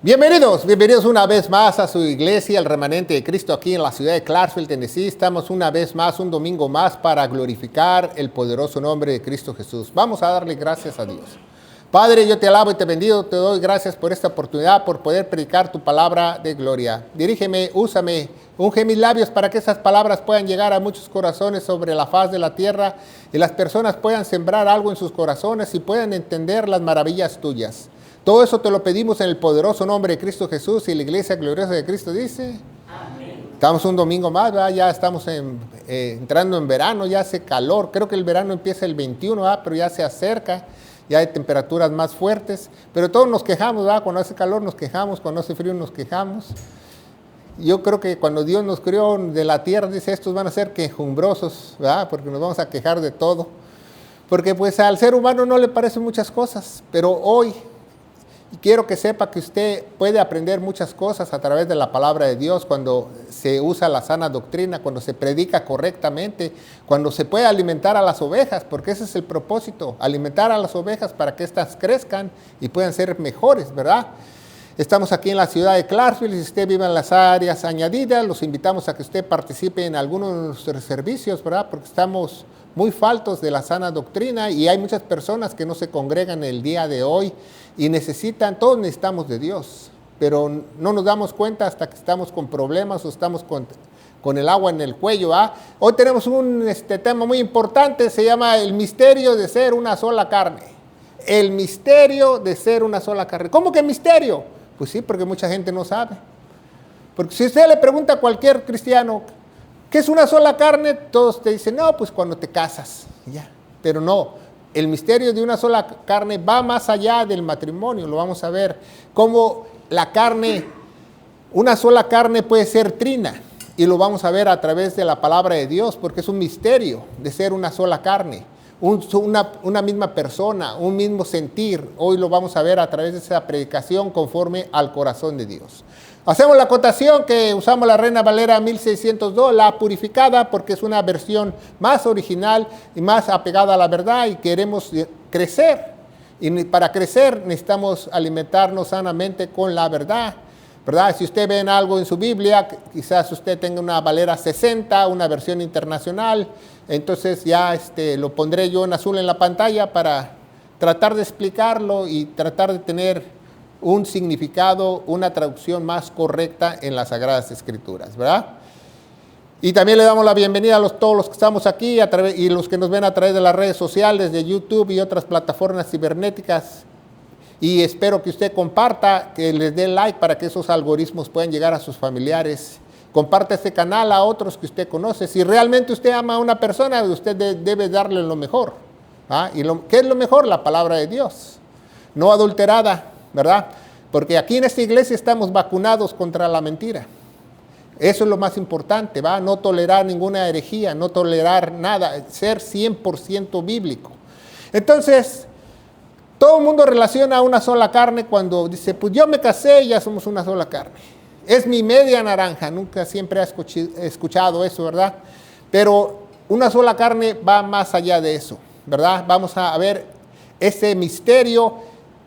Bienvenidos una vez más a su iglesia, el remanente de Cristo aquí en la ciudad de Clarksville, Tennessee. Estamos una vez más, un domingo más para glorificar el poderoso nombre de Cristo Jesús. Vamos a darle gracias a Dios. Padre, yo te alabo y te bendigo, te doy gracias por esta oportunidad, por poder predicar tu palabra de gloria. Dirígeme, úsame, unge mis labios para que esas palabras puedan llegar a muchos corazones sobre la faz de la tierra y las personas puedan sembrar algo en sus corazones y puedan entender las maravillas tuyas. Todo eso te lo pedimos en el poderoso nombre de Cristo Jesús y la iglesia gloriosa de Cristo dice. Amén. Estamos un domingo más, ¿verdad? Ya estamos entrando en verano, ya hace calor. Creo que el verano empieza el 21, ¿verdad? Pero ya se acerca, ya hay temperaturas más fuertes. Pero todos nos quejamos, ¿verdad? Cuando hace calor nos quejamos, cuando hace frío nos quejamos. Yo creo que cuando Dios nos crió de la tierra, dice, estos van a ser quejumbrosos, ¿verdad? Porque nos vamos a quejar de todo. Porque pues al ser humano no le parecen muchas cosas, pero hoy y quiero que sepa que usted puede aprender muchas cosas a través de la palabra de Dios cuando se usa la sana doctrina, cuando se predica correctamente, cuando se puede alimentar a las ovejas, porque ese es el propósito, alimentar a las ovejas para que éstas crezcan y puedan ser mejores, ¿verdad? Estamos aquí en la ciudad de Clarksville, si usted vive en las áreas añadidas, los invitamos a que usted participe en algunos de nuestros servicios, ¿verdad? Porque estamos muy faltos de la sana doctrina y hay muchas personas que no se congregan el día de hoy y todos necesitamos de Dios, pero no nos damos cuenta hasta que estamos con problemas o estamos con el agua en el cuello. Hoy tenemos un tema muy importante, se llama el misterio de ser una sola carne. El misterio de ser una sola carne. ¿Cómo que misterio? Pues sí, porque mucha gente no sabe. Porque si usted le pregunta a cualquier cristiano, ¿qué es una sola carne? Todos te dicen, no, pues cuando te casas, ya. Pero no, el misterio de una sola carne va más allá del matrimonio. Lo vamos a ver, cómo la carne, una sola carne puede ser trina. Y lo vamos a ver a través de la palabra de Dios, porque es un misterio de ser una sola carne. Una misma persona, un mismo sentir. Hoy lo vamos a ver a través de esa predicación conforme al corazón de Dios. Hacemos la acotación que usamos la Reina Valera 1602, la purificada, porque es una versión más original y más apegada a la verdad y queremos crecer. Y para crecer necesitamos alimentarnos sanamente con la verdad, ¿verdad? Si usted ve en algo en su Biblia, quizás usted tenga una Valera 60, una versión internacional, entonces ya lo pondré yo en azul en la pantalla para tratar de explicarlo y tratar de tener un significado, una traducción más correcta en las Sagradas Escrituras, ¿verdad? Y también le damos la bienvenida a todos los que estamos aquí y los que nos ven a través de las redes sociales, de YouTube y otras plataformas cibernéticas. Y espero que usted comparta, que les dé like para que esos algoritmos puedan llegar a sus familiares. Comparta este canal a otros que usted conoce. Si realmente usted ama a una persona, usted debe darle lo mejor. ¿Y qué es lo mejor? La palabra de Dios, no adulterada, ¿verdad? Porque aquí en esta iglesia estamos vacunados contra la mentira. Eso es lo más importante, ¿va? No tolerar ninguna herejía, no tolerar nada, ser 100% bíblico. Entonces, todo el mundo relaciona a una sola carne cuando dice, pues yo me casé y ya somos una sola carne. Es mi media naranja, nunca siempre he escuchado eso, ¿verdad? Pero una sola carne va más allá de eso, ¿verdad? Vamos a ver ese misterio.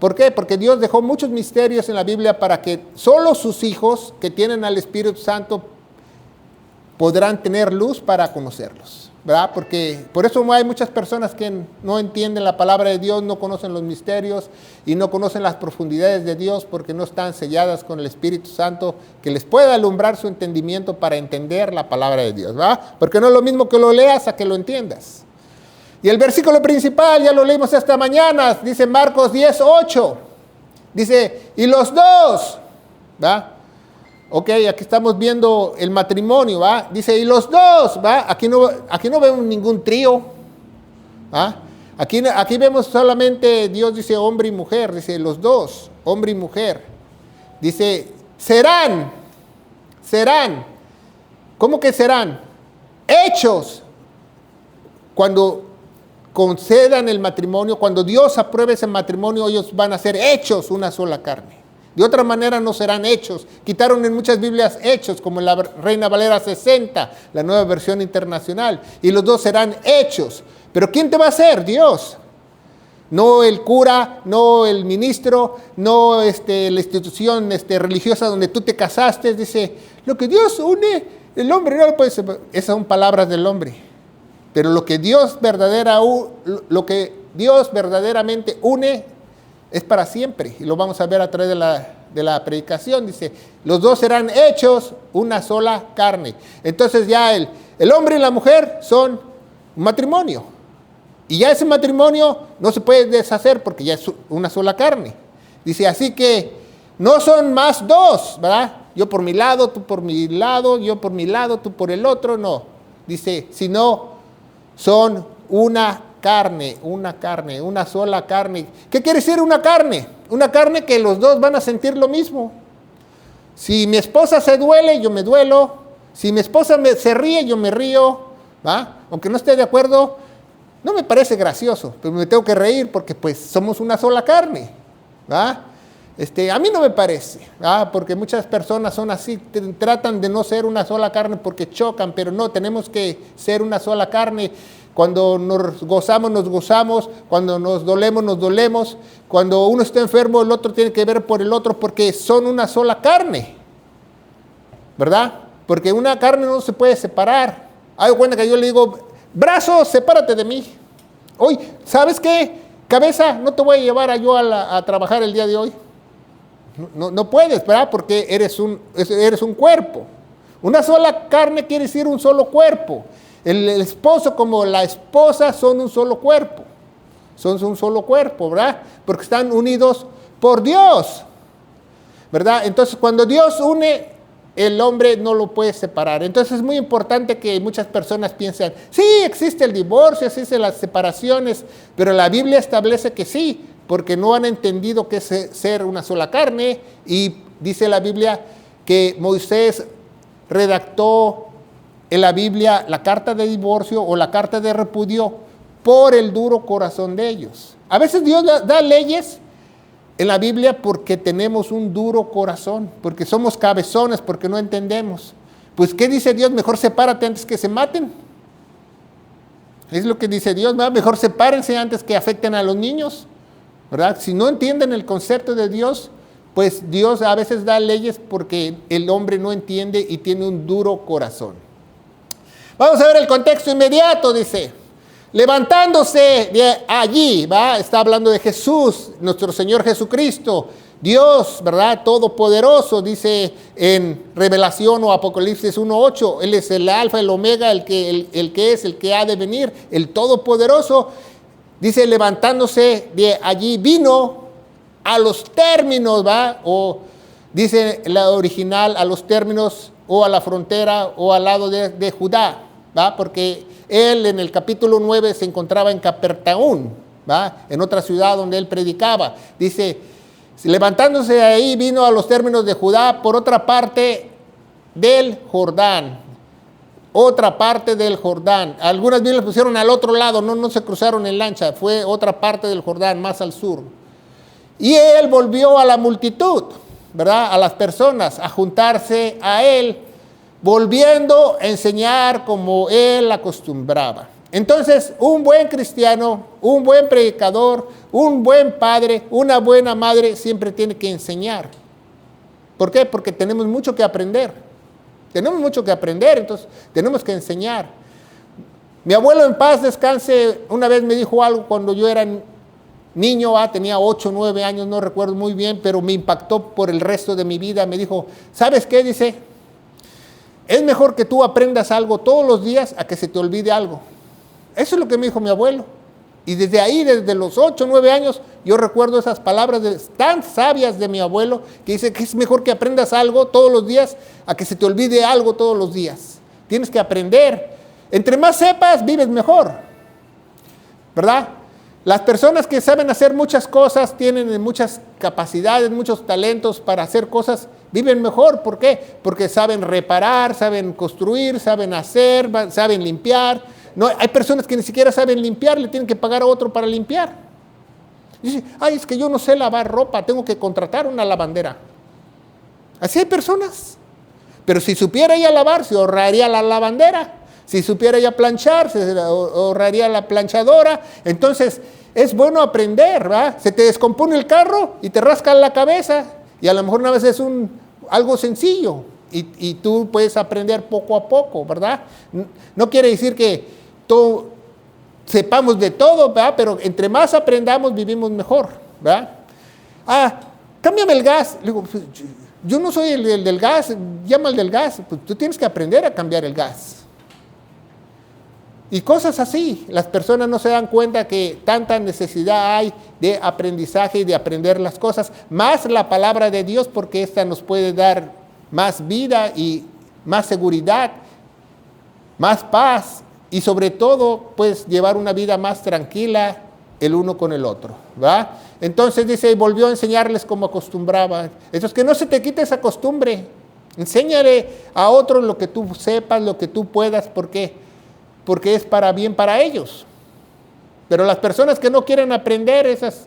¿Por qué? Porque Dios dejó muchos misterios en la Biblia para que solo sus hijos que tienen al Espíritu Santo podrán tener luz para conocerlos, ¿verdad? Porque por eso hay muchas personas que no entienden la palabra de Dios, no conocen los misterios y no conocen las profundidades de Dios porque no están selladas con el Espíritu Santo que les pueda alumbrar su entendimiento para entender la palabra de Dios, ¿verdad? Porque no es lo mismo que lo leas a que lo entiendas. Y el versículo principal, ya lo leímos esta mañana, dice Marcos 10:8. Dice, y los dos, ¿va? Ok, aquí estamos viendo el matrimonio, ¿va? Dice, y los dos, ¿va? Aquí no vemos ningún trío, ¿va? Aquí vemos solamente, Dios dice hombre y mujer, dice los dos, hombre y mujer. Dice, serán. ¿Cómo que serán? Hechos. Cuando concedan el matrimonio, cuando Dios apruebe ese matrimonio, ellos van a ser hechos una sola carne. De otra manera no serán hechos. Quitaron en muchas Biblias hechos, como en la Reina Valera 60, la nueva versión internacional. Y los dos serán hechos. ¿Pero quién te va a hacer? Dios. No el cura, no el ministro, no la institución religiosa donde tú te casaste. Dice, lo que Dios une, el hombre no lo puede separar. Esas son palabras del hombre. Pero lo que Dios verdaderamente une es para siempre. Y lo vamos a ver a través de la predicación. Dice, los dos serán hechos una sola carne. Entonces ya el hombre y la mujer son un matrimonio. Y ya ese matrimonio no se puede deshacer porque ya es una sola carne. Dice, así que no son más dos, ¿verdad? Yo por mi lado, tú por mi lado, yo por mi lado, tú por el otro, no. Dice, sino son una carne, una sola carne. ¿Qué quiere decir una carne? Una carne que los dos van a sentir lo mismo. Si mi esposa se duele, yo me duelo. Si mi esposa se ríe, yo me río, ¿va? Aunque no esté de acuerdo, no me parece gracioso, pero me tengo que reír porque pues somos una sola carne, ¿va? A mí no me parece, ¿va? Porque muchas personas son así, tratan de no ser una sola carne porque chocan, pero no, tenemos que ser una sola carne. Cuando nos gozamos, cuando nos dolemos, cuando uno está enfermo, el otro tiene que ver por el otro porque son una sola carne, ¿verdad? Porque una carne no se puede separar. Hago cuenta que yo le digo, brazo, sepárate de mí. Hoy, ¿sabes qué? Cabeza, no te voy a llevar a trabajar el día de hoy. No puedes, ¿verdad? Porque eres un cuerpo. Una sola carne quiere decir un solo cuerpo. El esposo como la esposa son un solo cuerpo. Son un solo cuerpo, ¿verdad? Porque están unidos por Dios, ¿verdad? Entonces, cuando Dios une, el hombre no lo puede separar. Entonces es muy importante que muchas personas piensen, sí, existe el divorcio, existen las separaciones, pero la Biblia establece que sí, porque no han entendido que es ser una sola carne, y dice la Biblia que Moisés redactó en la Biblia la carta de divorcio o la carta de repudio por el duro corazón de ellos. A veces Dios da leyes en la Biblia porque tenemos un duro corazón, porque somos cabezones, porque no entendemos. Pues, ¿qué dice Dios? Mejor sepárate antes que se maten. Es lo que dice Dios, ¿verdad? Mejor sepárense antes que afecten a los niños, ¿verdad? Si no entienden el concepto de Dios, pues Dios a veces da leyes porque el hombre no entiende y tiene un duro corazón. Vamos a ver el contexto inmediato, dice. Levantándose de allí, ¿va? Está hablando de Jesús, nuestro Señor Jesucristo, Dios, ¿verdad? Todopoderoso, dice en Revelación o Apocalipsis 1:8, Él es el alfa, el omega, el que es, el que ha de venir, el Todopoderoso. Dice, levantándose de allí, vino a los términos, ¿va? O dice la original, a los términos o a la frontera o al lado de Judá, ¿va? Porque él en el capítulo 9 se encontraba en Capernaum, ¿va? En otra ciudad donde él predicaba. Dice, levantándose de ahí vino a los términos de Judá por otra parte del Jordán. Otra parte del Jordán. Algunas Biblias pusieron al otro lado, no se cruzaron en lancha, fue otra parte del Jordán, más al sur. Y él volvió a la multitud, ¿verdad? A las personas, a juntarse a él, volviendo a enseñar como él acostumbraba. Entonces, un buen cristiano, un buen predicador, un buen padre, una buena madre siempre tiene que enseñar. ¿Por qué? Porque tenemos mucho que aprender. Tenemos mucho que aprender, entonces tenemos que enseñar. Mi abuelo en paz descanse, una vez me dijo algo cuando yo era niño, tenía 8 o 9 años, no recuerdo muy bien, pero me impactó por el resto de mi vida. Me dijo, ¿sabes qué? Dice, es mejor que tú aprendas algo todos los días a que se te olvide algo. Eso es lo que me dijo mi abuelo. Y desde ahí, desde los 8 o 9 años, yo recuerdo esas palabras tan sabias de mi abuelo, que dice que es mejor que aprendas algo todos los días a que se te olvide algo todos los días. Tienes que aprender. Entre más sepas, vives mejor, ¿verdad? Las personas que saben hacer muchas cosas, tienen muchas capacidades, muchos talentos para hacer cosas, viven mejor. ¿Por qué? Porque saben reparar, saben construir, saben hacer, saben limpiar. No, hay personas que ni siquiera saben limpiar, le tienen que pagar a otro para limpiar. Dice, ay, es que yo no sé lavar ropa, tengo que contratar una lavandera. Así hay personas. Pero si supiera ella lavar, se ahorraría la lavandera. Si supiera ya planchar, se ahorraría la planchadora. Entonces, es bueno aprender, ¿verdad? Se te descompone el carro y te rascan la cabeza. Y a lo mejor una vez es algo sencillo. Y tú puedes aprender poco a poco, ¿verdad? No quiere decir que todo sepamos de todo, ¿verdad? Pero entre más aprendamos, vivimos mejor, ¿verdad? Cámbiame el gas. Le digo, pues, yo no soy el del gas, llama al del gas. Pues tú tienes que aprender a cambiar el gas. Y cosas así. Las personas no se dan cuenta que tanta necesidad hay de aprendizaje y de aprender las cosas, más la palabra de Dios, porque esta nos puede dar más vida y más seguridad, más paz y sobre todo, pues, llevar una vida más tranquila el uno con el otro, ¿va? Entonces dice, y volvió a enseñarles como acostumbraba. Entonces, que no se te quite esa costumbre. Enséñale a otros lo que tú sepas, lo que tú puedas, ¿por qué? Porque es para bien para ellos. Pero las personas que no quieren aprender, esas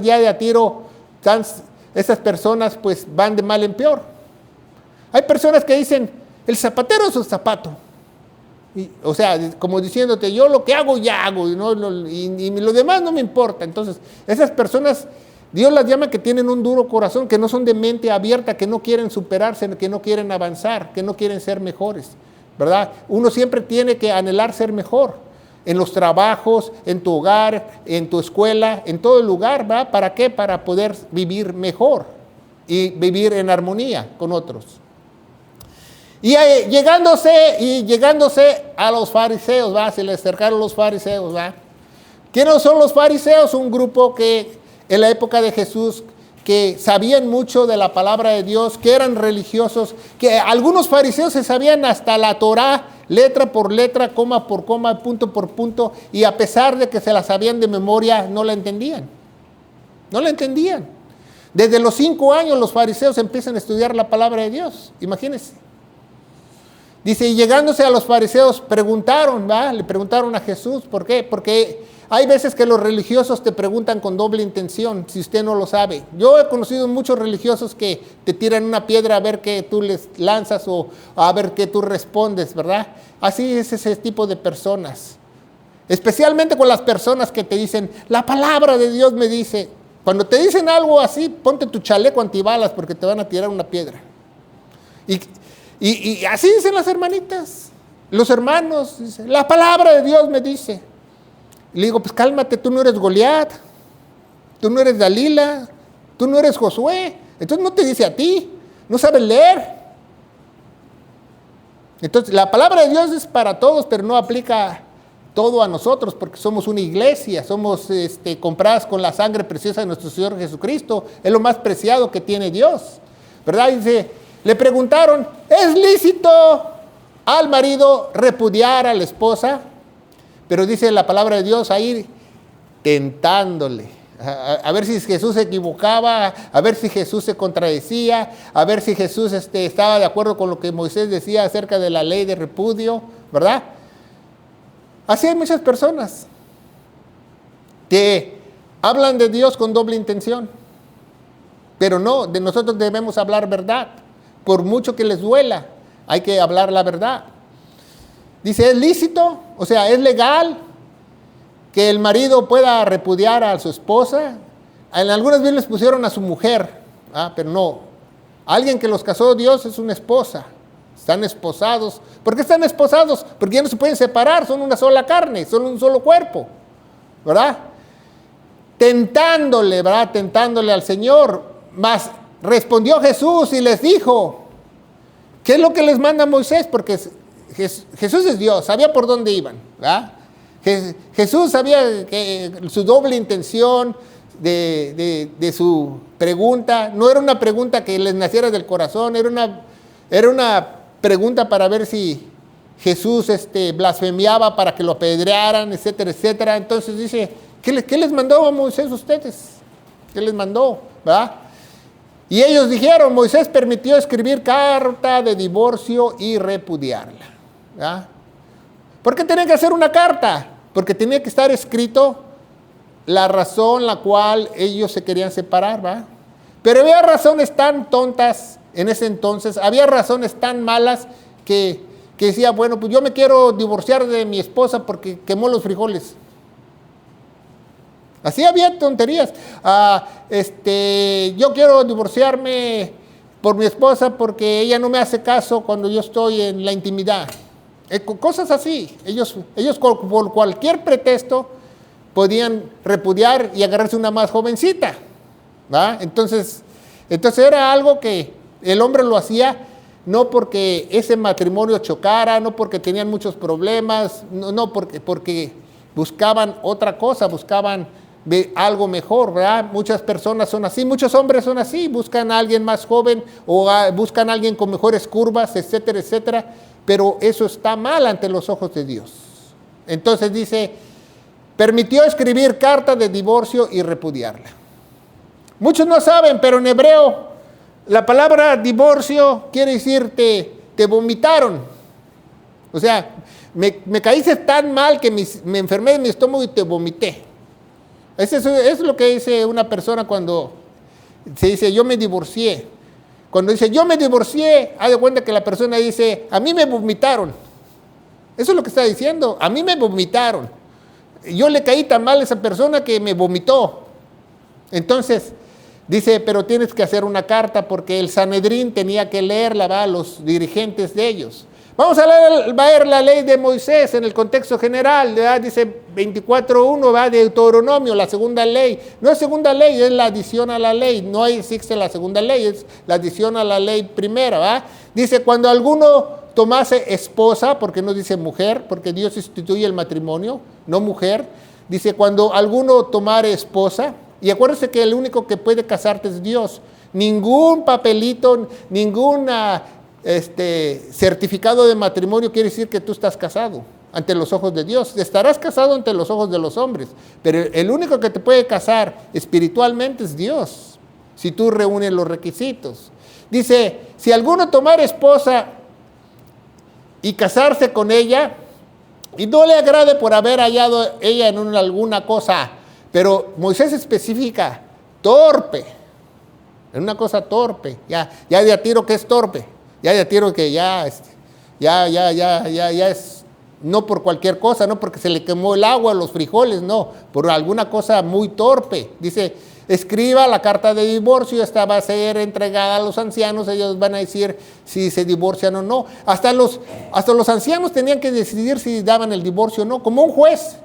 ya de a tiro, esas personas pues van de mal en peor. Hay personas que dicen, el zapatero es su zapato. O sea, como diciéndote, yo lo que hago, ya hago, y lo demás no me importa. Entonces, esas personas, Dios las llama que tienen un duro corazón, que no son de mente abierta, que no quieren superarse, que no quieren avanzar, que no quieren ser mejores, ¿verdad? Uno siempre tiene que anhelar ser mejor, en los trabajos, en tu hogar, en tu escuela, en todo el lugar, ¿verdad? ¿Para qué? Para poder vivir mejor y vivir en armonía con otros. Y llegándose a los fariseos, ¿va? Se le acercaron los fariseos, ¿va? ¿Quiénes son los fariseos? Un grupo que en la época de Jesús, que sabían mucho de la palabra de Dios, que eran religiosos, que algunos fariseos se sabían hasta la Torá, letra por letra, coma por coma, punto por punto, y a pesar de que se la sabían de memoria, no la entendían. No la entendían. Desde los 5 años los fariseos empiezan a estudiar la palabra de Dios, imagínense. Dice, y llegándose a los fariseos, preguntaron, ¿va? Le preguntaron a Jesús, ¿por qué? Porque hay veces que los religiosos te preguntan con doble intención, si usted no lo sabe. Yo he conocido muchos religiosos que te tiran una piedra a ver qué tú les lanzas o a ver qué tú respondes, ¿verdad? Así es ese tipo de personas. Especialmente con las personas que te dicen, la palabra de Dios me dice. Cuando te dicen algo así, ponte tu chaleco antibalas porque te van a tirar una piedra. Y así dicen las hermanitas, los hermanos, dicen, la palabra de Dios me dice. Y le digo, pues cálmate, tú no eres Goliat, tú no eres Dalila, tú no eres Josué. Entonces no te dice a ti, no sabes leer. Entonces la palabra de Dios es para todos, pero no aplica todo a nosotros, porque somos una iglesia, somos compradas con la sangre preciosa de nuestro Señor Jesucristo. Es lo más preciado que tiene Dios, ¿verdad? Dice, le preguntaron, ¿es lícito al marido repudiar a la esposa? Pero dice la palabra de Dios ahí, tentándole, a ver si Jesús se equivocaba, a ver si Jesús se contradecía, a ver si Jesús estaba de acuerdo con lo que Moisés decía acerca de la ley de repudio, ¿verdad? Así hay muchas personas que hablan de Dios con doble intención, pero no, de nosotros debemos hablar verdad. Por mucho que les duela, hay que hablar la verdad. Dice, ¿es lícito? O sea, ¿es legal que el marido pueda repudiar a su esposa? En algunas Biblias pusieron a su mujer, pero no. Alguien que los casó Dios es una esposa. Están esposados. ¿Por qué están esposados? Porque ya no se pueden separar, son una sola carne, son un solo cuerpo, ¿verdad? Tentándole, ¿verdad? Tentándole al Señor, mas respondió Jesús y les dijo, ¿qué es lo que les manda Moisés? Porque Jesús es Dios, sabía por dónde iban, ¿verdad? Jesús sabía que su doble intención de su pregunta, no era una pregunta que les naciera del corazón, era una pregunta para ver si Jesús blasfemiaba para que lo apedrearan, etcétera, etcétera. Entonces dice, ¿qué les mandó a Moisés ustedes? ¿Qué les mandó? ¿Verdad? Y ellos dijeron, Moisés permitió escribir carta de divorcio y repudiarla. ¿Verdad? ¿Por qué tenía que hacer una carta? Porque tenía que estar escrito la razón la cual ellos se querían separar, ¿verdad? Pero había razones tan tontas en ese entonces, había razones tan malas que que decía, bueno, pues yo me quiero divorciar de mi esposa porque quemó los frijoles. Así había tonterías. Yo quiero divorciarme por mi esposa porque ella no me hace caso cuando yo estoy en la intimidad. Cosas así. Ellos por cualquier pretexto podían repudiar y agarrarse una más jovencita, ¿va? Entonces era algo que el hombre lo hacía no porque ese matrimonio chocara, no porque tenían muchos problemas, no porque buscaban otra cosa, buscaban algo mejor, ¿verdad? Muchas personas son así, muchos hombres son así, buscan a alguien más joven o buscan a alguien con mejores curvas, etcétera, etcétera, pero eso está mal ante los ojos de Dios. Entonces dice, permitió escribir carta de divorcio y repudiarla. Muchos no saben, pero en hebreo la palabra divorcio quiere decir te vomitaron. O sea, me caíste tan mal que me enfermé de mi estómago y te vomité. Eso es lo que dice una persona cuando se dice yo me divorcié. Cuando dice yo me divorcié, haz de cuenta que la persona dice a mí me vomitaron. Eso es lo que está diciendo, a mí me vomitaron. Yo le caí tan mal a esa persona que me vomitó. Entonces dice, pero tienes que hacer una carta porque el Sanedrín tenía que leerla, ¿va? Los dirigentes de ellos. Vamos a leer la ley de Moisés en el contexto general, ¿verdad? Dice 24.1, ¿va? De Deuteronomio, la segunda ley. No es segunda ley, es la adición a la ley. No existe la segunda ley, es la adición a la ley primera, ¿va? Dice, cuando alguno tomase esposa, porque no dice mujer, porque Dios instituye el matrimonio, no mujer. Dice, cuando alguno tomare esposa, y acuérdense que el único que puede casarte es Dios. Ningún papelito, ninguna certificado de matrimonio quiere decir que tú estás casado ante los ojos de Dios. Estarás casado ante los ojos de los hombres, pero el único que te puede casar espiritualmente es Dios, si tú reúnes los requisitos. Dice, si alguno tomara esposa y casarse con ella, y no le agrade por haber hallado ella en alguna cosa, pero Moisés especifica, torpe, en una cosa torpe, ya de a tiro que es torpe. Ya de a tiro que ya es, no por cualquier cosa, no porque se le quemó el agua, los frijoles, no, por alguna cosa muy torpe. Dice, escriba la carta de divorcio, esta va a ser entregada a los ancianos, ellos van a decir si se divorcian o no. Hasta los ancianos tenían que decidir si daban el divorcio o no, como un juez.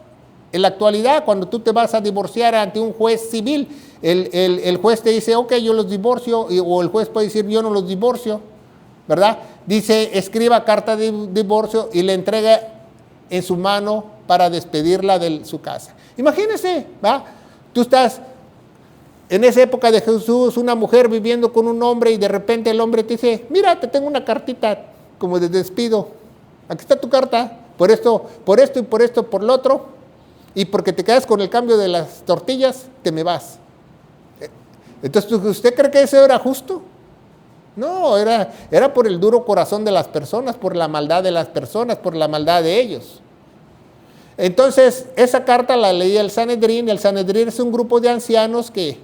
En la actualidad, cuando tú te vas a divorciar ante un juez civil, el juez te dice, ok, yo los divorcio, o el juez puede decir, yo no los divorcio, ¿verdad? Dice, escriba carta de divorcio y le entrega en su mano para despedirla de su casa. Imagínense, ¿va? Tú estás en esa época de Jesús, una mujer viviendo con un hombre y de repente el hombre te dice, mira, te tengo una cartita como de despido. Aquí está tu carta, por esto y por esto, por lo otro, y porque te quedas con el cambio de las tortillas, te me vas. Entonces, ¿usted cree que eso era justo? No, era por el duro corazón de las personas, por la maldad de las personas, por la maldad de ellos. Entonces, esa carta la leía el Sanedrín. El Sanedrín es un grupo de ancianos que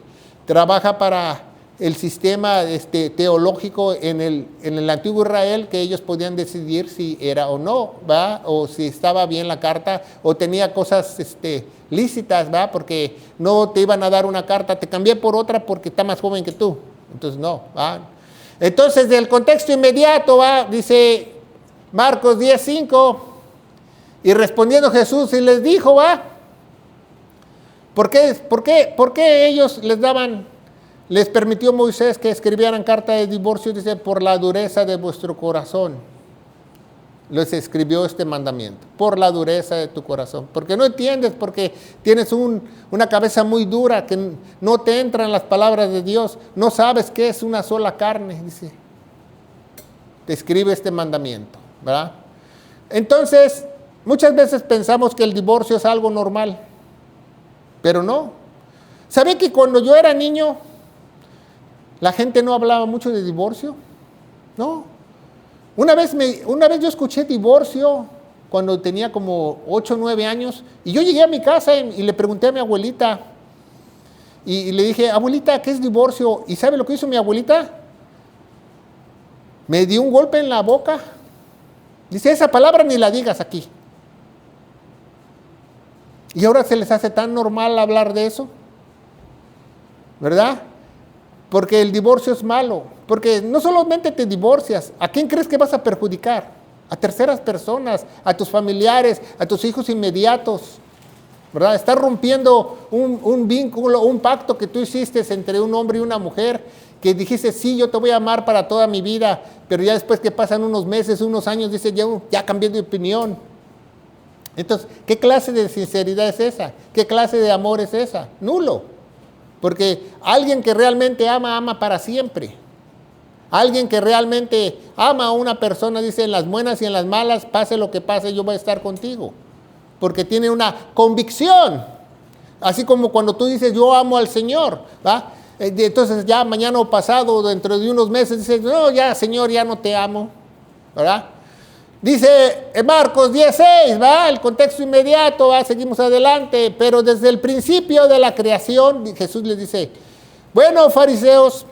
trabaja para el sistema teológico en el antiguo Israel, que ellos podían decidir si era o no, ¿va? O si estaba bien la carta, o tenía cosas lícitas, ¿va? Porque no te iban a dar una carta, te cambié por otra porque está más joven que tú. Entonces, no, ¿va? Entonces, del contexto inmediato, ¿va? Dice Marcos 10:5, y respondiendo Jesús y les dijo, ¿va? ¿Por qué ellos les permitió Moisés que escribieran carta de divorcio? Dice, por la dureza de vuestro corazón les escribió este mandamiento, por la dureza de tu corazón, porque no entiendes, porque tienes una cabeza muy dura, que no te entran las palabras de Dios, no sabes qué es una sola carne, dice, te escribe este mandamiento, ¿verdad? Entonces, muchas veces pensamos que el divorcio es algo normal, pero no. ¿Sabe que cuando yo era niño, la gente no hablaba mucho de divorcio? No. Una vez yo escuché divorcio cuando tenía como 8 o 9 años, y yo llegué a mi casa y le pregunté a mi abuelita, y le dije, abuelita, ¿qué es divorcio? ¿Y sabe lo que hizo mi abuelita? Me dio un golpe en la boca. Dice, esa palabra ni la digas aquí. Y ahora se les hace tan normal hablar de eso, ¿verdad? Porque el divorcio es malo. Porque no solamente te divorcias, ¿a quién crees que vas a perjudicar? A terceras personas, a tus familiares, a tus hijos inmediatos, ¿verdad? Estás rompiendo un vínculo, un pacto que tú hiciste entre un hombre y una mujer, que dijiste, sí, yo te voy a amar para toda mi vida, pero ya después que pasan unos meses, unos años, dices, ya cambié de opinión. Entonces, ¿qué clase de sinceridad es esa? ¿Qué clase de amor es esa? Nulo. Porque alguien que realmente ama, ama para siempre. Alguien que realmente ama a una persona, dice, en las buenas y en las malas, pase lo que pase, yo voy a estar contigo. Porque tiene una convicción. Así como cuando tú dices, yo amo al Señor, ¿va? Entonces ya mañana o pasado, dentro de unos meses, dices, no, ya Señor, ya no te amo, ¿verdad? Dice en Marcos 10:6, ¿va? El contexto inmediato, ¿va? Seguimos adelante, pero desde el principio de la creación, Jesús les dice, bueno, fariseos,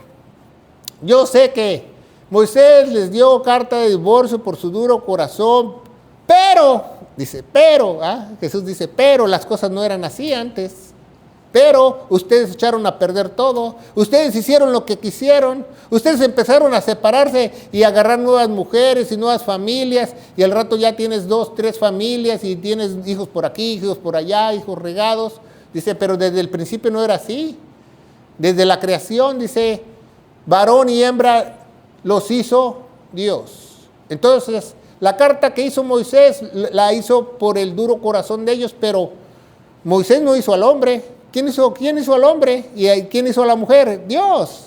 yo sé que Moisés les dio carta de divorcio por su duro corazón, pero, dice, pero, ¿ah? Jesús dice, pero las cosas no eran así antes. Pero ustedes echaron a perder todo, ustedes hicieron lo que quisieron, ustedes empezaron a separarse y a agarrar nuevas mujeres y nuevas familias, y al rato ya tienes 2, 3 familias y tienes hijos por aquí, hijos por allá, hijos regados. Dice, pero desde el principio no era así. Desde la creación, dice, varón y hembra los hizo Dios. Entonces, la carta que hizo Moisés la hizo por el duro corazón de ellos, pero Moisés no hizo al hombre. ¿Quién hizo al hombre? ¿Y quién hizo a la mujer? Dios.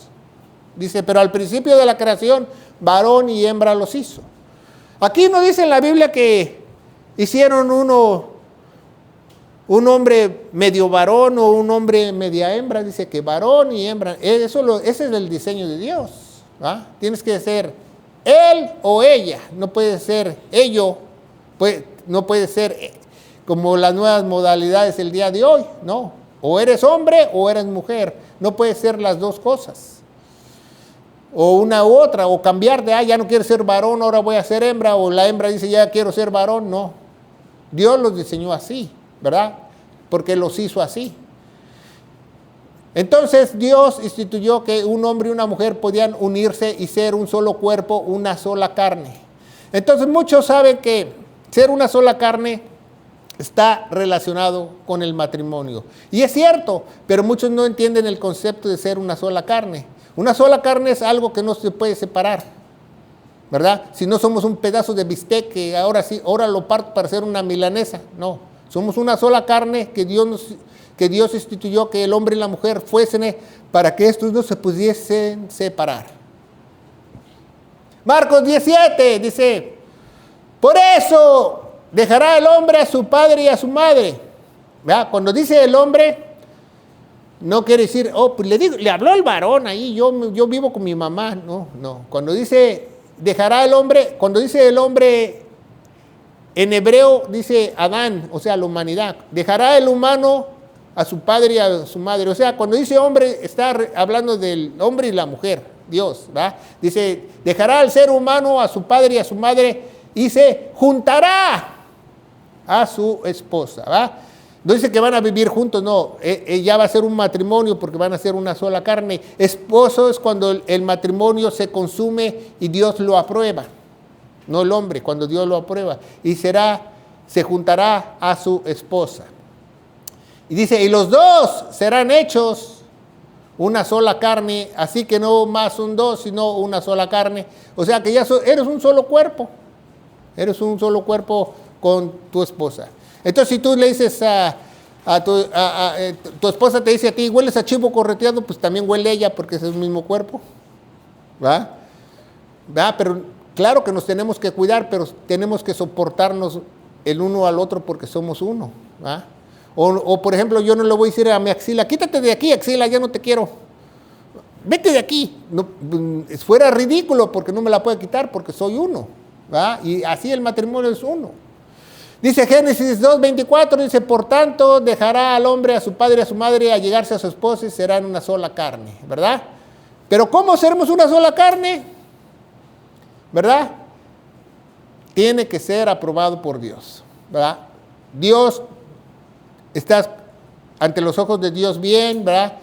Dice, pero al principio de la creación, varón y hembra los hizo. Aquí no dice en la Biblia que hicieron un hombre medio varón o un hombre media hembra. Dice que varón y hembra. Ese es el diseño de Dios. ¿Va? Tienes que ser él o ella. No puede ser ello. No puede ser como las nuevas modalidades el día de hoy. No. O eres hombre o eres mujer. No puede ser las dos cosas. O una u otra. O cambiar de, ya no quiero ser varón, ahora voy a ser hembra. O la hembra dice, ya quiero ser varón. No. Dios los diseñó así, ¿verdad? Porque los hizo así. Entonces Dios instituyó que un hombre y una mujer podían unirse y ser un solo cuerpo, una sola carne. Entonces muchos saben que ser una sola carne está relacionado con el matrimonio. Y es cierto, pero muchos no entienden el concepto de ser una sola carne. Una sola carne es algo que no se puede separar, ¿verdad? Si no somos un pedazo de bistec que ahora lo parto para hacer una milanesa. No, somos una sola carne que Dios instituyó que el hombre y la mujer fuesen para que estos no se pudiesen separar. Marcos 17 dice, por eso dejará el hombre a su padre y a su madre. ¿Verdad? Cuando dice el hombre, no quiere decir, pues le habló el varón ahí, yo vivo con mi mamá. No. Cuando dice, dejará el hombre, cuando dice el hombre, en hebreo dice Adán, o sea, la humanidad. Dejará el humano a su padre y a su madre. O sea, cuando dice hombre, está hablando del hombre y la mujer, Dios. ¿verdad? Dice, dejará al ser humano a su padre y a su madre y se juntará a su esposa, ¿va? No dice que van a vivir juntos, no, ya va a ser un matrimonio porque van a ser una sola carne. Esposo es cuando el matrimonio se consume y Dios lo aprueba, no el hombre, cuando Dios lo aprueba. Y se juntará a su esposa. Y dice, y los dos serán hechos una sola carne, así que no más un dos, sino una sola carne. O sea que ya eres un solo cuerpo, con tu esposa. Entonces, si tú le dices tu esposa te dice a ti, hueles a chivo correteado, pues también huele ella porque es el mismo cuerpo. ¿Va? Pero claro que nos tenemos que cuidar, pero tenemos que soportarnos el uno al otro porque somos uno. ¿Va? O por ejemplo, yo no le voy a decir a mi axila, quítate de aquí, axila, ya no te quiero. Vete de aquí. No, fuera ridículo porque no me la puedo quitar porque soy uno. ¿Va? Y así el matrimonio es uno. Dice Génesis 2:24, dice, por tanto, dejará al hombre a su padre y a su madre a llegarse a su esposa y serán una sola carne, ¿verdad? Pero ¿cómo seremos una sola carne? ¿Verdad? tiene que ser aprobado por Dios, ¿verdad? Dios, estás ante los ojos de Dios bien, ¿verdad?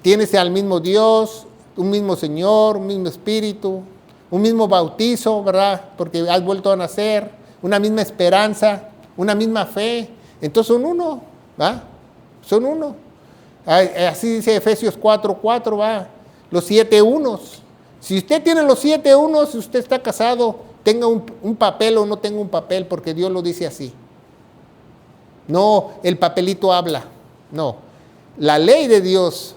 Tienes al mismo Dios, un mismo Señor, un mismo Espíritu, un mismo bautizo, ¿verdad? Porque has vuelto a nacer, una misma esperanza, una misma fe. Entonces son uno, ¿verdad? Son uno. Así dice Efesios 4:4, ¿verdad? Los 7 unos. Si usted tiene los 7 unos, si usted está casado, tenga un papel o no tenga un papel, porque Dios lo dice así. No, el papelito habla. No, la ley de Dios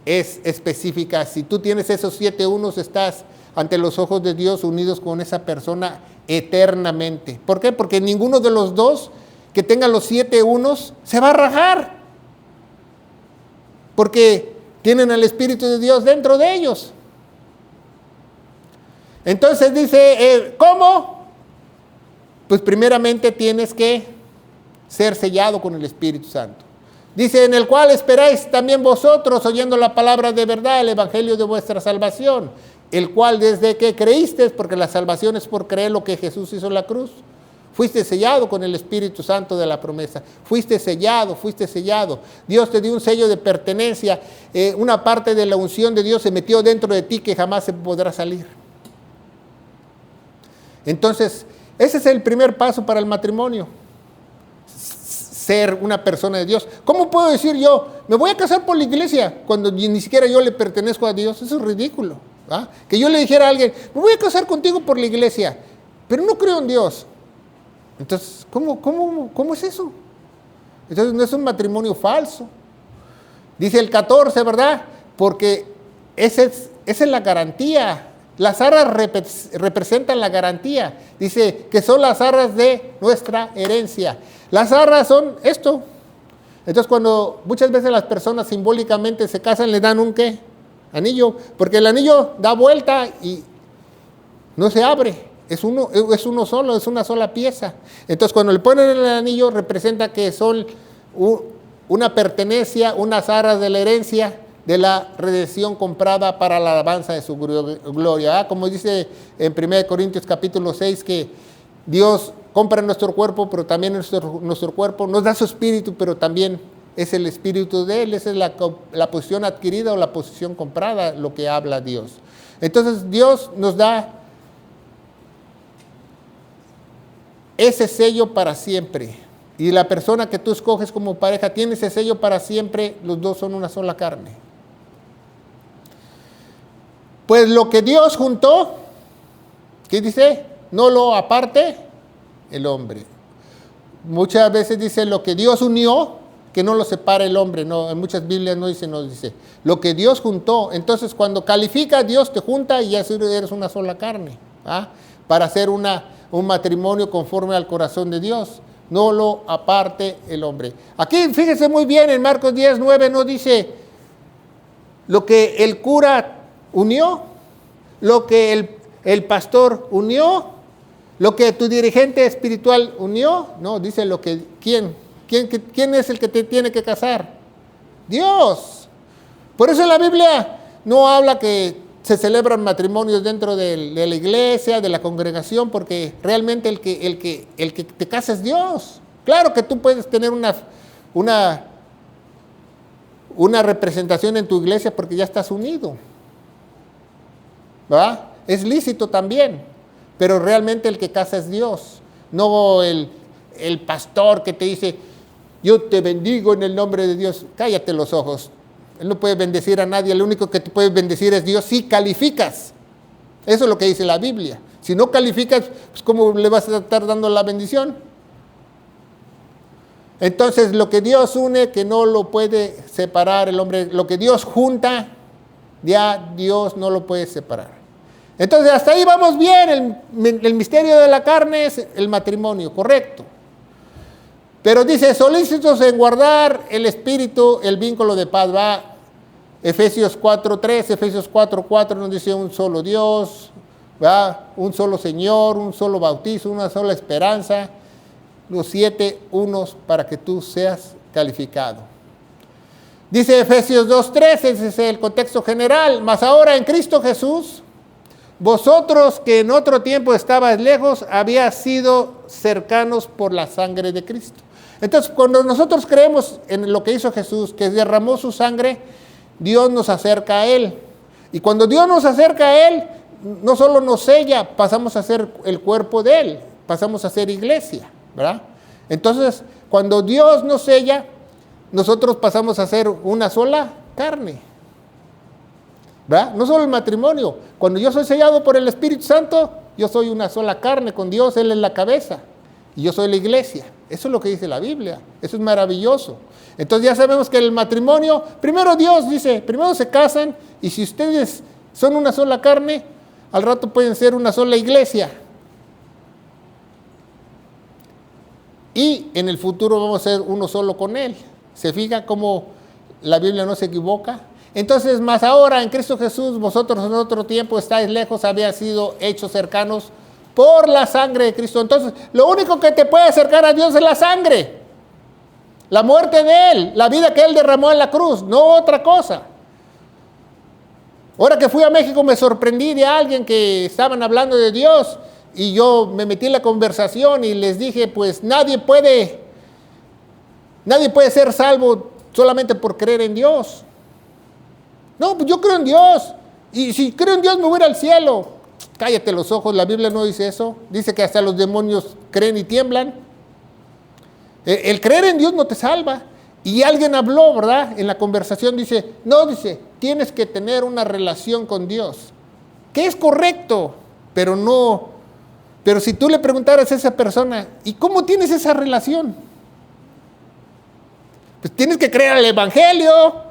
es específica. Si tú tienes esos 7 unos, estás ante los ojos de Dios unidos con esa persona eternamente. ¿Por qué? Porque ninguno de los dos que tenga los 7 unos se va a rajar. Porque tienen al Espíritu de Dios dentro de ellos. Entonces dice, ¿cómo? Pues primeramente tienes que ser sellado con el Espíritu Santo. Dice, en el cual esperáis también vosotros, oyendo la palabra de verdad, el evangelio de vuestra salvación, el cual desde que creísteis, porque la salvación es por creer lo que Jesús hizo en la cruz, fuiste sellado con el Espíritu Santo de la promesa. Fuiste sellado, fuiste sellado. Dios te dio un sello de pertenencia. Una parte de la unción de Dios se metió dentro de ti que jamás se podrá salir. Entonces, ese es el primer paso para el matrimonio. Ser una persona de Dios. ¿Cómo puedo decir yo, me voy a casar por la iglesia cuando ni siquiera yo le pertenezco a Dios? Eso es ridículo. ¿Ah? Que yo le dijera a alguien, me voy a casar contigo por la iglesia, pero no creo en Dios. Entonces, ¿cómo es eso? Entonces no es un matrimonio falso. Dice el 14, ¿verdad? Porque esa es la garantía. Las arras representan la garantía. Dice que son las arras de nuestra herencia. Las arras son esto. Entonces cuando muchas veces las personas simbólicamente se casan, le dan un ¿qué? Anillo. Porque el anillo da vuelta y no se abre. Es uno solo, es una sola pieza. Entonces cuando le ponen el anillo representa que son una pertenencia, unas arras de la herencia de la redención comprada para la alabanza de su gloria. Como dice en 1 Corintios capítulo 6 que Dios compra nuestro cuerpo, pero también nuestro cuerpo nos da su espíritu, pero también es el espíritu de Él. Esa es la posición adquirida o la posición comprada, lo que habla Dios. Entonces Dios nos da ese sello para siempre. Y la persona que tú escoges como pareja tiene ese sello para siempre. Los dos son una sola carne. Pues lo que Dios juntó, ¿qué dice? No lo aparte el hombre. Muchas veces dice lo que Dios unió, que no lo separa el hombre. No, en muchas Biblias no dice. Lo que Dios juntó. Entonces cuando califica, Dios te junta y ya eres una sola carne. ¿Ah? Para hacer un matrimonio conforme al corazón de Dios. No lo aparte el hombre. Aquí fíjese muy bien, en Marcos 10:9 no dice lo que el cura unió, lo que el pastor unió, lo que tu dirigente espiritual unió. No, dice lo que ¿quién es el que te tiene que casar? Dios. Por eso en la Biblia no habla que se celebran matrimonios dentro de la iglesia, de la congregación, porque realmente el que te casa es Dios. Claro que tú puedes tener una representación en tu iglesia porque ya estás unido, ¿verdad? Es lícito también, pero realmente el que casa es Dios, no el pastor que te dice, yo te bendigo en el nombre de Dios. Cállate los ojos. Él no puede bendecir a nadie, el único que te puede bendecir es Dios si calificas. Eso es lo que dice la Biblia. Si no calificas, pues ¿cómo le vas a estar dando la bendición? Entonces, lo que Dios une, que no lo puede separar el hombre, lo que Dios junta, ya Dios no lo puede separar. Entonces, hasta ahí vamos bien. El misterio de la carne es el matrimonio, correcto. Pero dice, solícitos en guardar el espíritu, el vínculo de paz. Va Efesios 4:3, Efesios 4:4 nos dice un solo Dios, ¿va? Un solo Señor, un solo bautizo, una sola esperanza, los 7 unos para que tú seas calificado. Dice Efesios 2:3, ese es el contexto general, mas ahora en Cristo Jesús, vosotros que en otro tiempo estabais lejos, habíais sido cercanos por la sangre de Cristo. Entonces, cuando nosotros creemos en lo que hizo Jesús, que derramó su sangre, Dios nos acerca a Él. Y cuando Dios nos acerca a Él, no solo nos sella, pasamos a ser el cuerpo de Él, pasamos a ser iglesia, ¿verdad? Entonces, cuando Dios nos sella, nosotros pasamos a ser una sola carne, ¿verdad? No solo el matrimonio. Cuando yo soy sellado por el Espíritu Santo, yo soy una sola carne con Dios, Él es la cabeza, y yo soy la iglesia. Eso es lo que dice la Biblia. Eso es maravilloso. Entonces ya sabemos que el matrimonio, primero Dios dice, primero se casan, y si ustedes son una sola carne, al rato pueden ser una sola iglesia. Y en el futuro vamos a ser uno solo con Él. ¿Se fija cómo la Biblia no se equivoca? Entonces, más ahora en Cristo Jesús, vosotros en otro tiempo estáis lejos, habíais sido hechos cercanos por la sangre de Cristo. Entonces, lo único que te puede acercar a Dios es la sangre, la muerte de Él, la vida que Él derramó en la cruz, no otra cosa. Ahora que fui a México me sorprendí de alguien que estaban hablando de Dios y yo me metí en la conversación y les dije, pues nadie puede ser salvo solamente por creer en Dios. No, pues yo creo en Dios. Y si creo en Dios me voy a ir al cielo. Cállate los ojos, la Biblia no dice eso. Dice que hasta los demonios creen y tiemblan. El creer en Dios no te salva. Y alguien habló, ¿verdad? En la conversación dice, tienes que tener una relación con Dios. Que es correcto, pero si tú le preguntaras a esa persona, ¿y cómo tienes esa relación? Pues tienes que creer al Evangelio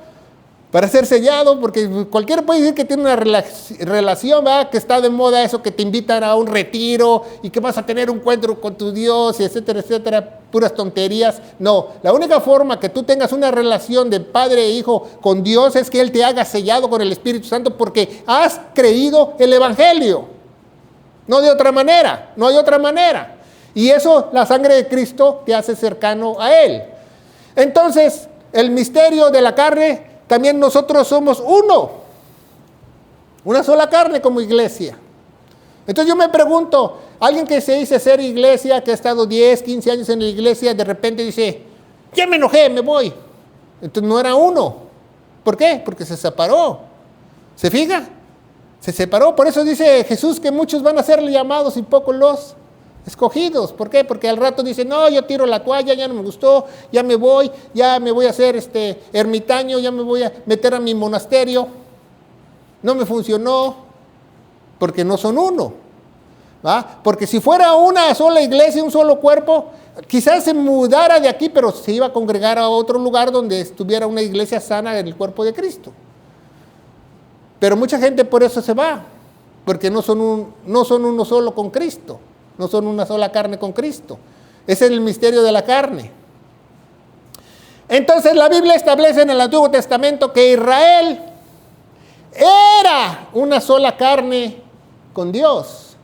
para ser sellado, porque cualquiera puede decir que tiene una relación, ¿verdad? Que está de moda eso, que te invitan a un retiro y que vas a tener un encuentro con tu Dios, y etcétera, etcétera, puras tonterías. No, la única forma que tú tengas una relación de padre e hijo con Dios es que Él te haga sellado con el Espíritu Santo porque has creído el Evangelio. No de otra manera, no hay otra manera. Y eso, la sangre de Cristo te hace cercano a Él. Entonces, el misterio de la carne, también nosotros somos uno, una sola carne como iglesia. Entonces yo me pregunto, alguien que se dice ser iglesia, que ha estado 10, 15 años en la iglesia, de repente dice, ya me enojé, me voy. Entonces no era uno. ¿Por qué? Porque se separó. ¿Se fija? Se separó. Por eso dice Jesús que muchos van a ser llamados y pocos los escogidos. ¿Por qué? Porque al rato dicen, no, yo tiro la toalla, ya no me gustó, ya me voy a hacer ermitaño, ya me voy a meter a mi monasterio. No me funcionó, porque no son uno. ¿Va? Porque si fuera una sola iglesia, un solo cuerpo, quizás se mudara de aquí, pero se iba a congregar a otro lugar donde estuviera una iglesia sana en el cuerpo de Cristo. Pero mucha gente por eso se va, porque no son uno solo con Cristo. No son una sola carne con Cristo. Ese es el misterio de la carne. Entonces la Biblia establece en el Antiguo Testamento que Israel era una sola carne con Dios.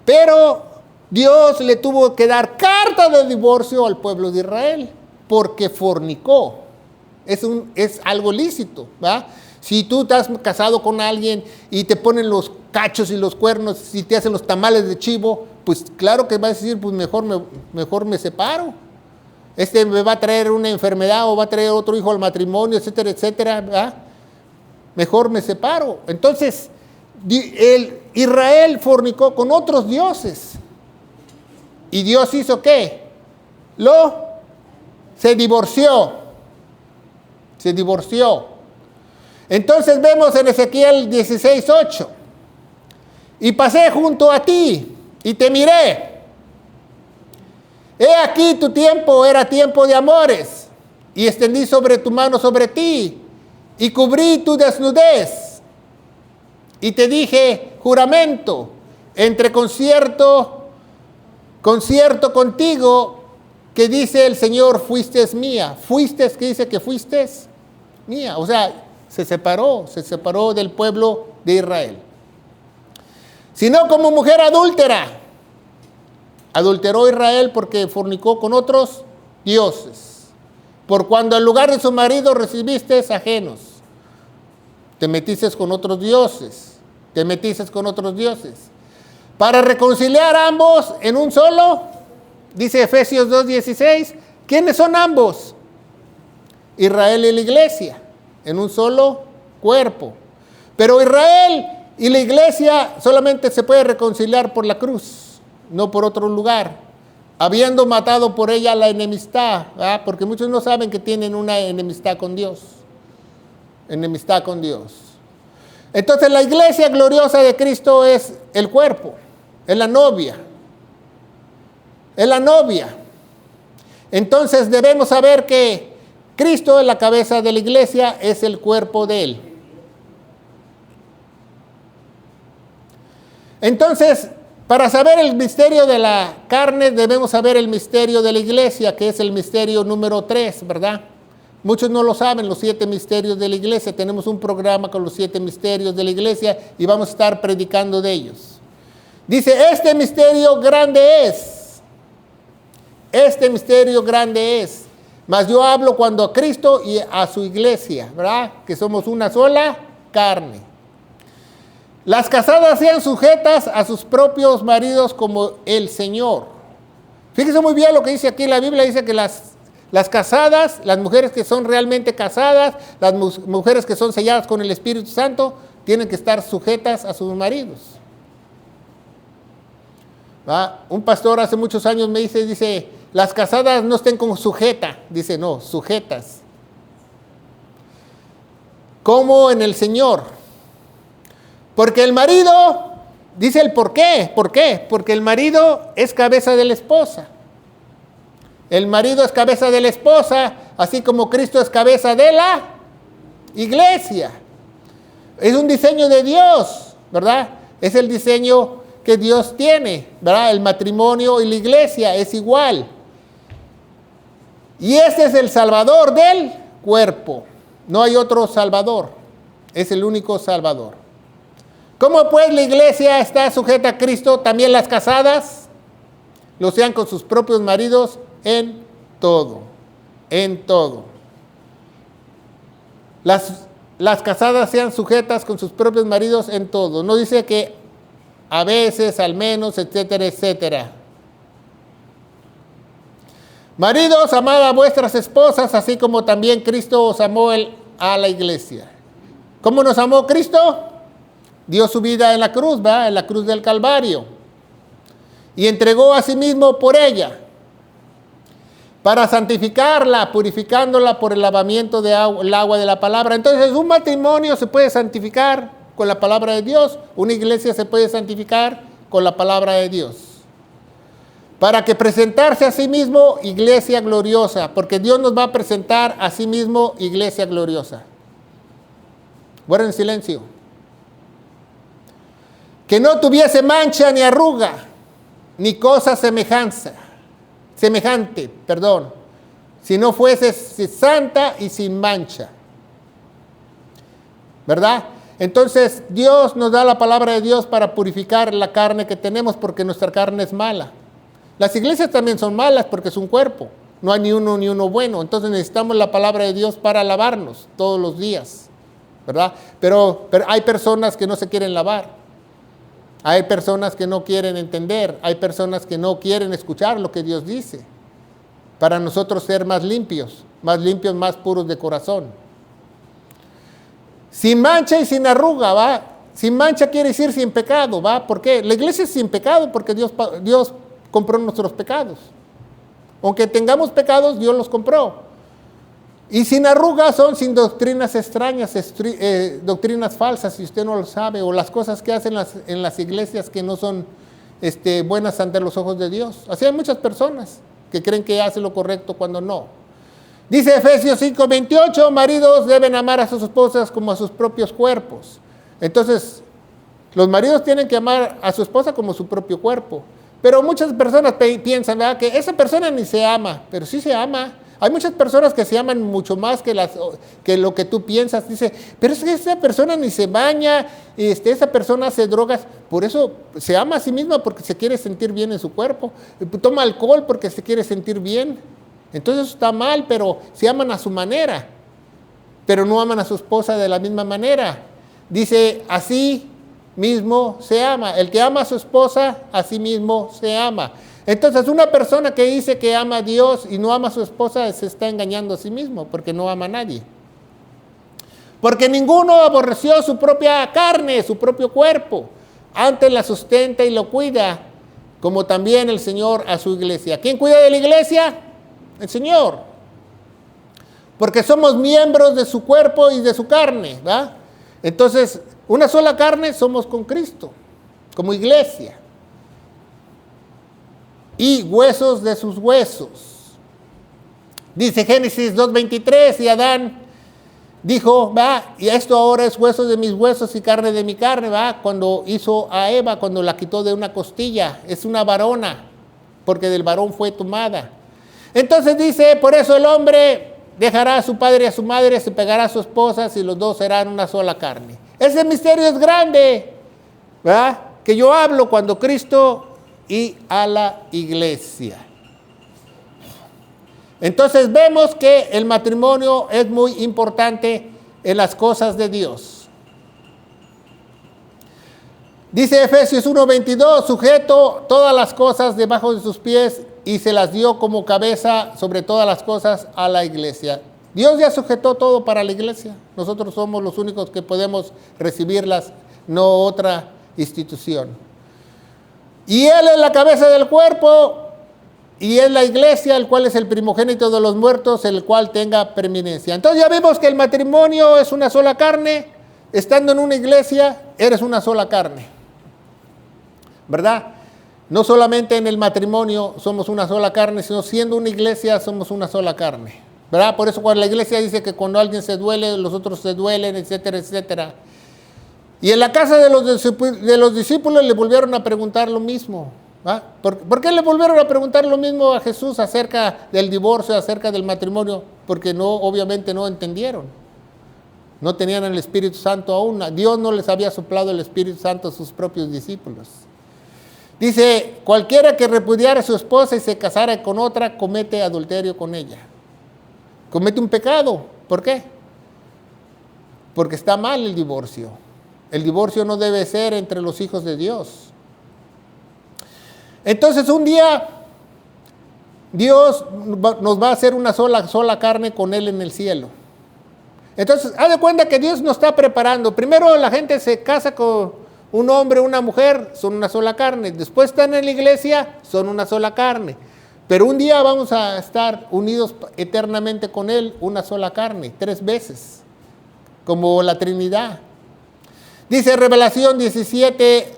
Pero Dios le tuvo que dar carta de divorcio al pueblo de Israel porque fornicó. Es algo lícito, ¿va? Si tú estás casado con alguien y te ponen los cachos y los cuernos y te hacen los tamales de chivo, pues claro que vas a decir, pues mejor me separo. Me va a traer una enfermedad o va a traer otro hijo al matrimonio, etcétera, etcétera, ¿verdad? Mejor me separo. Entonces, Israel fornicó con otros dioses. ¿Y Dios hizo qué? Se divorció. Se divorció. Entonces vemos en Ezequiel 16:8. Y pasé junto a ti y te miré. He aquí tu tiempo era tiempo de amores. Y extendí sobre tu mano sobre ti. Y cubrí tu desnudez. Y te dije, juramento, entre concierto contigo, que dice el Señor, fuiste mía. Fuiste, que dice que fuiste mía. O sea, se separó del pueblo de Israel. Sino como mujer adúltera. Adulteró Israel porque fornicó con otros dioses. Por cuando en lugar de su marido recibiste ajenos. Te metiste con otros dioses. te metiste con otros dioses. Para reconciliar a ambos en un solo, dice Efesios 2:16, ¿quiénes son ambos? Israel y la iglesia, en un solo cuerpo. Pero Israel y la iglesia solamente se puede reconciliar por la cruz, no por otro lugar, habiendo matado por ella la enemistad, ¿verdad? Porque muchos no saben que tienen una enemistad con Dios. Enemistad con Dios. Entonces la iglesia gloriosa de Cristo es el cuerpo, es la novia. Es la novia. Entonces debemos saber que Cristo es la cabeza de la iglesia, es el cuerpo de Él. Entonces, para saber el misterio de la carne, debemos saber el misterio de la iglesia, que es el misterio número 3, ¿verdad? Muchos no lo saben, los 7 misterios de la iglesia. Tenemos un programa con los 7 misterios de la iglesia y vamos a estar predicando de ellos. Dice, este misterio grande es. Este misterio grande es. Mas yo hablo cuando a Cristo y a su iglesia, ¿verdad? Que somos una sola carne. Las casadas sean sujetas a sus propios maridos como el Señor. Fíjense muy bien lo que dice aquí la Biblia. Dice que las casadas, las mujeres que son realmente casadas, las mujeres que son selladas con el Espíritu Santo, tienen que estar sujetas a sus maridos. ¿Va? Un pastor hace muchos años me dice, las casadas no estén como sujeta. Dice, no, sujetas. Como en el Señor. Porque el marido, dice el por qué. ¿Por qué? Porque el marido es cabeza de la esposa. El marido es cabeza de la esposa, así como Cristo es cabeza de la iglesia. Es un diseño de Dios, ¿verdad? Es el diseño que Dios tiene, ¿verdad? El matrimonio y la iglesia es igual. Y este es el salvador del cuerpo. No hay otro salvador. Es el único salvador. ¿Cómo pues la iglesia está sujeta a Cristo? También las casadas lo sean con sus propios maridos en todo. En todo. Las casadas sean sujetas con sus propios maridos en todo. No dice que a veces, al menos, etcétera, etcétera. Maridos, amad a vuestras esposas, así como también Cristo os amó a la iglesia. ¿Cómo nos amó Cristo? Dio su vida en la cruz, ¿verdad? En la cruz del Calvario. Y entregó a sí mismo por ella. Para santificarla, purificándola por el lavamiento del agua de la palabra. Entonces, un matrimonio se puede santificar con la palabra de Dios. Una iglesia se puede santificar con la palabra de Dios. Para que presentarse a sí mismo iglesia gloriosa. Porque Dios nos va a presentar a sí mismo iglesia gloriosa. Guarden silencio. Que no tuviese mancha ni arruga, ni cosa semejante, si no fuese santa y sin mancha. ¿Verdad? Entonces Dios nos da la palabra de Dios para purificar la carne que tenemos, porque nuestra carne es mala. Las iglesias también son malas porque es un cuerpo. No hay ni uno bueno. Entonces necesitamos la palabra de Dios para lavarnos todos los días. ¿Verdad? Pero hay personas que no se quieren lavar. Hay personas que no quieren entender, hay personas que no quieren escuchar lo que Dios dice, para nosotros ser más limpios, más puros de corazón. Sin mancha y sin arruga, ¿va? Sin mancha quiere decir sin pecado, ¿va? ¿Por qué? La iglesia es sin pecado porque Dios compró nuestros pecados. Aunque tengamos pecados, Dios los compró. Y sin arrugas son sin doctrinas extrañas, doctrinas falsas, si usted no lo sabe, o las cosas que hacen en las iglesias que no son buenas ante los ojos de Dios. Así hay muchas personas que creen que hacen lo correcto cuando no. Dice Efesios 5:28, maridos deben amar a sus esposas como a sus propios cuerpos. Entonces, los maridos tienen que amar a su esposa como su propio cuerpo. Pero muchas personas piensan, ¿verdad?, que esa persona ni se ama, pero sí se ama. Hay muchas personas que se aman mucho más que lo que tú piensas. Dice, pero es que esa persona ni se baña, esa persona hace drogas. Por eso se ama a sí misma porque se quiere sentir bien en su cuerpo. Toma alcohol porque se quiere sentir bien. Entonces eso está mal, pero se aman a su manera. Pero no aman a su esposa de la misma manera. Dice, así mismo se ama. El que ama a su esposa, a sí mismo se ama. Entonces, una persona que dice que ama a Dios y no ama a su esposa se está engañando a sí mismo, porque no ama a nadie. Porque ninguno aborreció su propia carne, su propio cuerpo. Antes la sustenta y lo cuida, como también el Señor a su iglesia. ¿Quién cuida de la iglesia? El Señor. Porque somos miembros de su cuerpo y de su carne, ¿va? Entonces, una sola carne somos con Cristo, como iglesia. Y huesos de sus huesos. Dice Génesis 2:23, y Adán dijo, va, y esto ahora es hueso de mis huesos y carne de mi carne, va, cuando hizo a Eva, cuando la quitó de una costilla, es una varona, porque del varón fue tomada. Entonces dice, por eso el hombre dejará a su padre y a su madre, se pegará a su esposa, y los dos serán una sola carne. Ese misterio es grande, ¿verdad? Que yo hablo cuando Cristo y a la iglesia. Entonces vemos que el matrimonio es muy importante en las cosas de Dios. Dice Efesios 1:22, sujeto todas las cosas debajo de sus pies y se las dio como cabeza sobre todas las cosas a la iglesia. Dios ya sujetó todo para la iglesia. Nosotros somos los únicos que podemos recibirlas, no otra institución. Y Él es la cabeza del cuerpo y es la iglesia, el cual es el primogénito de los muertos, el cual tenga preeminencia. Entonces ya vimos que el matrimonio es una sola carne. Estando en una iglesia, eres una sola carne, ¿verdad? No solamente en el matrimonio somos una sola carne, sino siendo una iglesia somos una sola carne, ¿verdad? Por eso cuando la iglesia dice que cuando alguien se duele, los otros se duelen, etcétera, etcétera. Y en la casa de los discípulos le volvieron a preguntar lo mismo. ¿Va? ¿Por qué le volvieron a preguntar lo mismo a Jesús acerca del divorcio, acerca del matrimonio? Porque obviamente no entendieron. No tenían el Espíritu Santo aún. Dios no les había soplado el Espíritu Santo a sus propios discípulos. Dice, cualquiera que repudiara a su esposa y se casara con otra, comete adulterio con ella. Comete un pecado. ¿Por qué? Porque está mal el divorcio. El divorcio no debe ser entre los hijos de Dios. Entonces un día Dios nos va a hacer una sola carne con Él en el cielo. Entonces, haz de cuenta que Dios nos está preparando. Primero la gente se casa con un hombre, una mujer, son una sola carne. Después están en la iglesia, son una sola carne. Pero un día vamos a estar unidos eternamente con Él, una sola carne, 3 veces, como la Trinidad. Dice Revelación 19,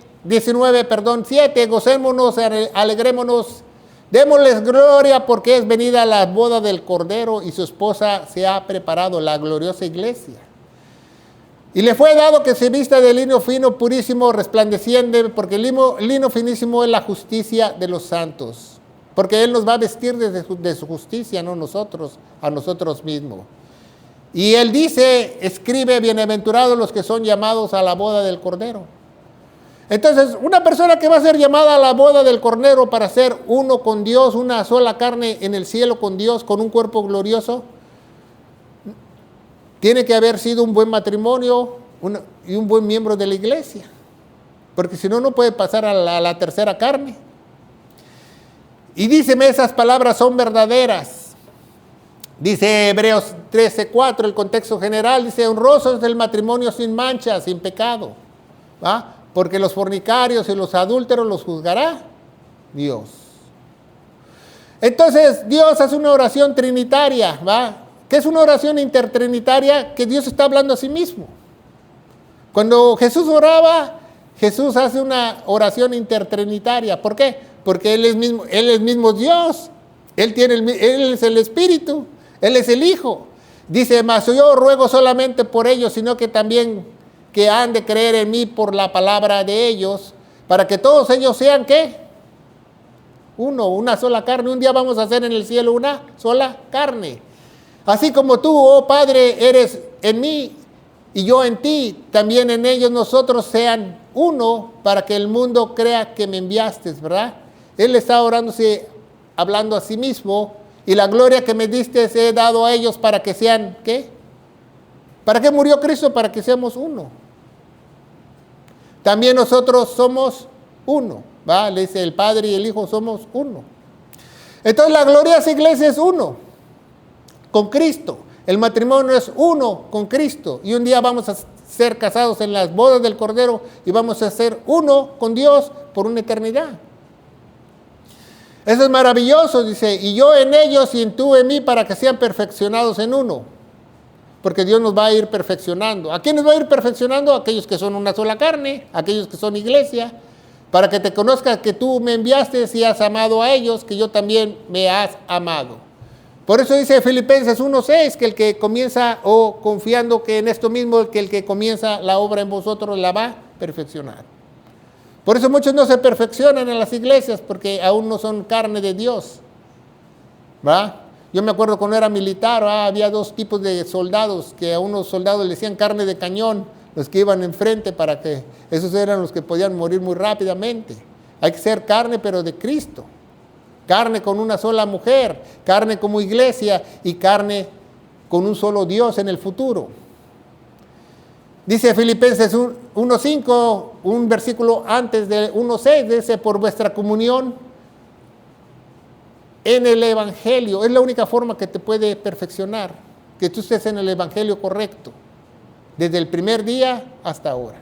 7, gocémonos, alegrémonos, démosles gloria porque es venida la boda del Cordero y su esposa se ha preparado, la gloriosa iglesia. Y le fue dado que se vista de lino fino, purísimo, resplandeciente, porque el lino finísimo es la justicia de los santos. Porque Él nos va a vestir de su justicia, no nosotros, a nosotros mismos. Y Él dice, escribe, bienaventurados los que son llamados a la boda del Cordero. Entonces, una persona que va a ser llamada a la boda del Cordero para ser uno con Dios, una sola carne en el cielo con Dios, con un cuerpo glorioso, tiene que haber sido un buen matrimonio y un buen miembro de la iglesia. Porque si no, no puede pasar a la tercera carne. Y díceme, esas palabras son verdaderas. Dice Hebreos 13:4, el contexto general, dice, honroso es el matrimonio sin mancha, sin pecado, ¿va? Porque los fornicarios y los adúlteros los juzgará Dios. Entonces, Dios hace una oración trinitaria, ¿va? ¿Qué es una oración intertrinitaria? Que Dios está hablando a sí mismo. Cuando Jesús oraba, Jesús hace una oración intertrinitaria. ¿Por qué? Porque Él es mismo Dios. Él es el Espíritu. Él es el Hijo. Dice, mas yo ruego solamente por ellos, sino que también que han de creer en mí por la palabra de ellos, para que todos ellos sean, ¿qué? Una sola carne. Un día vamos a hacer en el cielo una sola carne. Así como tú, oh Padre, eres en mí y yo en ti, también en ellos nosotros sean uno, para que el mundo crea que me enviaste, ¿verdad? Él está hablando a sí mismo, y la gloria que me diste he dado a ellos para que sean, ¿qué? ¿Para qué murió Cristo? Para que seamos uno. también nosotros somos uno. ¿Va? Le dice el Padre y el Hijo somos uno. Entonces la gloriosa iglesia es uno con Cristo. El matrimonio es uno con Cristo. Y un día vamos a ser casados en las bodas del Cordero y vamos a ser uno con Dios por una eternidad. Eso es maravilloso, dice, y yo en ellos y tú en mí para que sean perfeccionados en uno. Porque Dios nos va a ir perfeccionando. ¿A quiénes va a ir perfeccionando? Aquellos que son una sola carne, aquellos que son iglesia, para que te conozcas que tú me enviaste y has amado a ellos, que yo también me has amado. Por eso dice Filipenses 1:6, que el que comienza, o confiando que en esto mismo, que el que comienza la obra en vosotros la va a perfeccionar. Por eso muchos no se perfeccionan en las iglesias, porque aún no son carne de Dios. ¿Va? Yo me acuerdo cuando era militar, había dos tipos de soldados, que a unos soldados le decían carne de cañón, los que iban enfrente, para que esos eran los que podían morir muy rápidamente. Hay que ser carne, pero de Cristo. Carne con una sola mujer, carne como iglesia y carne con un solo Dios en el futuro. Dice Filipenses 1:5, un versículo antes de 1:6, dice, por vuestra comunión en el Evangelio. Es la única forma que te puede perfeccionar, que tú estés en el Evangelio correcto, desde el primer día hasta ahora.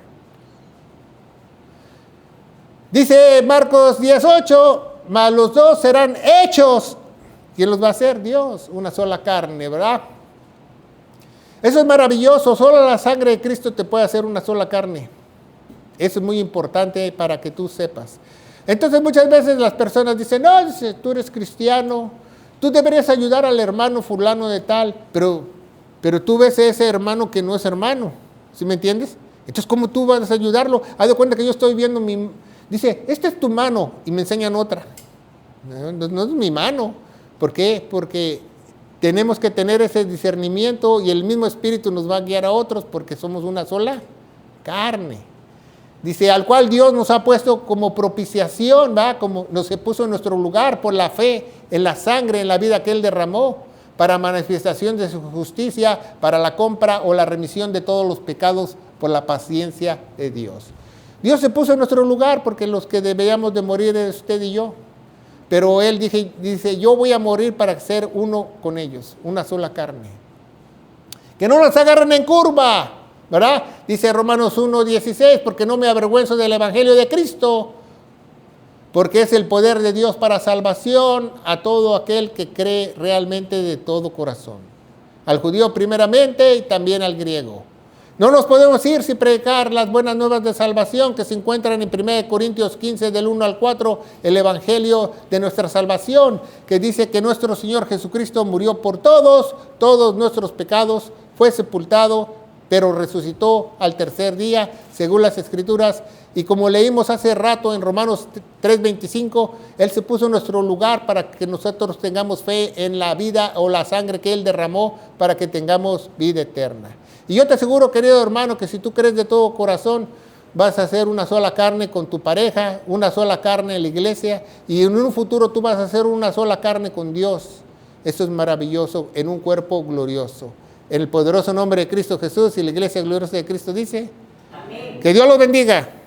Dice Marcos 10:8, mas los dos serán hechos. ¿Quién los va a hacer? Dios, una sola carne, ¿verdad? Eso es maravilloso, solo la sangre de Cristo te puede hacer una sola carne. Eso es muy importante para que tú sepas. Entonces muchas veces las personas dicen, no, dice, tú eres cristiano, tú deberías ayudar al hermano fulano de tal, pero tú ves a ese hermano que no es hermano, ¿sí me entiendes? Entonces, ¿cómo tú vas a ayudarlo? Haz de cuenta que yo estoy viendo dice, esta es tu mano, y me enseñan otra. No es mi mano. ¿Por qué? Porque tenemos que tener ese discernimiento y el mismo Espíritu nos va a guiar a otros porque somos una sola carne. Dice, al cual Dios nos ha puesto como propiciación, ¿va? Como nos se puso en nuestro lugar por la fe, en la sangre, en la vida que Él derramó, para manifestación de su justicia, para la compra o la remisión de todos los pecados por la paciencia de Dios. Dios se puso en nuestro lugar porque los que deberíamos de morir es usted y yo. Pero Él dice, yo voy a morir para ser uno con ellos, una sola carne. Que no los agarren en curva, ¿verdad? Dice Romanos 1:16, porque no me avergüenzo del Evangelio de Cristo, porque es el poder de Dios para salvación a todo aquel que cree realmente de todo corazón. Al judío primeramente y también al griego. No nos podemos ir sin predicar las buenas nuevas de salvación que se encuentran en 1 Corintios 15, del 1 al 4, el evangelio de nuestra salvación, que dice que nuestro Señor Jesucristo murió por todos nuestros pecados, fue sepultado, pero resucitó al tercer día, según las Escrituras. Y como leímos hace rato en Romanos 3:25, Él se puso en nuestro lugar para que nosotros tengamos fe en la vida o la sangre que Él derramó para que tengamos vida eterna. Y yo te aseguro, querido hermano, que si tú crees de todo corazón, vas a ser una sola carne con tu pareja, una sola carne en la iglesia, y en un futuro tú vas a ser una sola carne con Dios. Eso es maravilloso, en un cuerpo glorioso. En el poderoso nombre de Cristo Jesús y la iglesia gloriosa de Cristo dice, amén. Que Dios los bendiga.